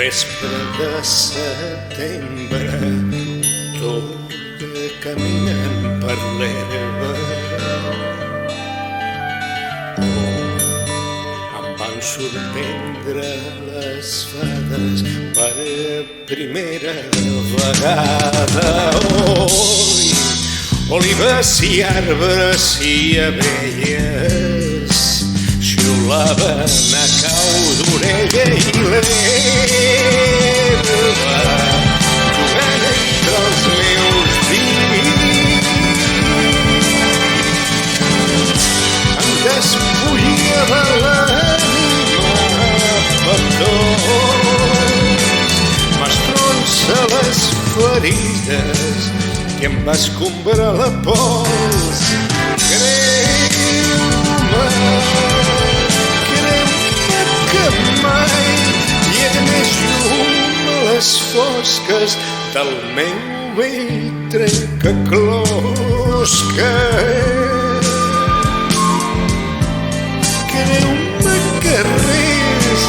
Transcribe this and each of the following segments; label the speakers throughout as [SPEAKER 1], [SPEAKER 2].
[SPEAKER 1] Vespre de setembre, tot caminant per l'herba. Em van sorprendre les fades per primera vegada. Olives i arbres i abelles xiulaven a cau d'orella i l'herba jugant entre els meus dits. Em despullava l'ànima per tots, m'estronça les ferides i em va escombrar la pols. Creu-me que mai hi hagué més llum a les fosques del meu vell trencaclosques. Creu-me que res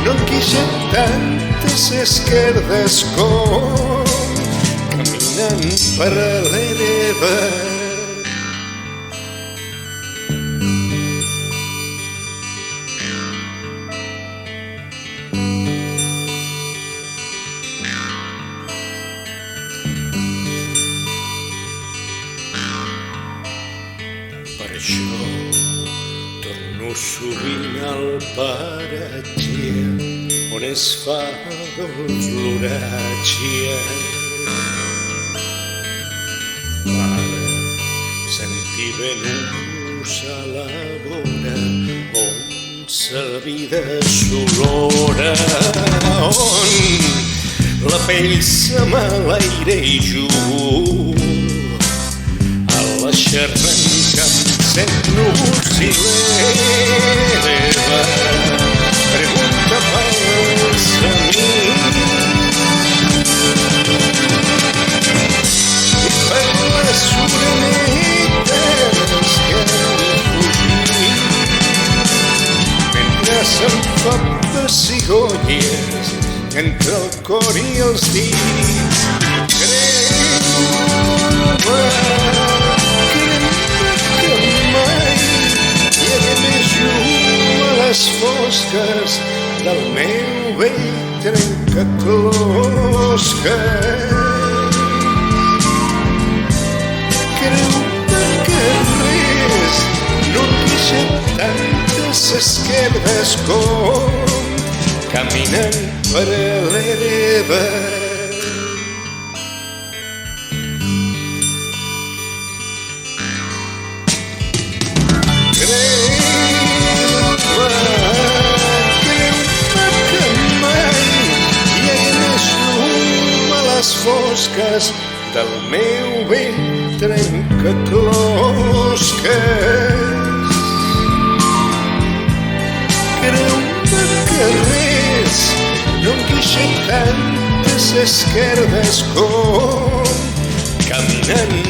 [SPEAKER 1] no enguixa tantes esquerdes com caminant per l'herba. Per això torno sovint al paratge on es fa dolç l'oratge. Per sentir venus a la vora on sa vida s'olora, on la pell se m'alaira i jugo a la xerranca amb set núvols i l'herba pregunta pels amics i per les orenetes que han fugit mentre se'n fa pessigolles entre el cor i els dits. Creu-me que mai hi hagué més llum a les fosques del meu vell trencaclosques. Creu-me que res no enguixa tantes esquerdes com caminant per l'herba. Fosques del meu vell trencaclosques. Creu-me que res no enguixa tantes esquerdes com caminant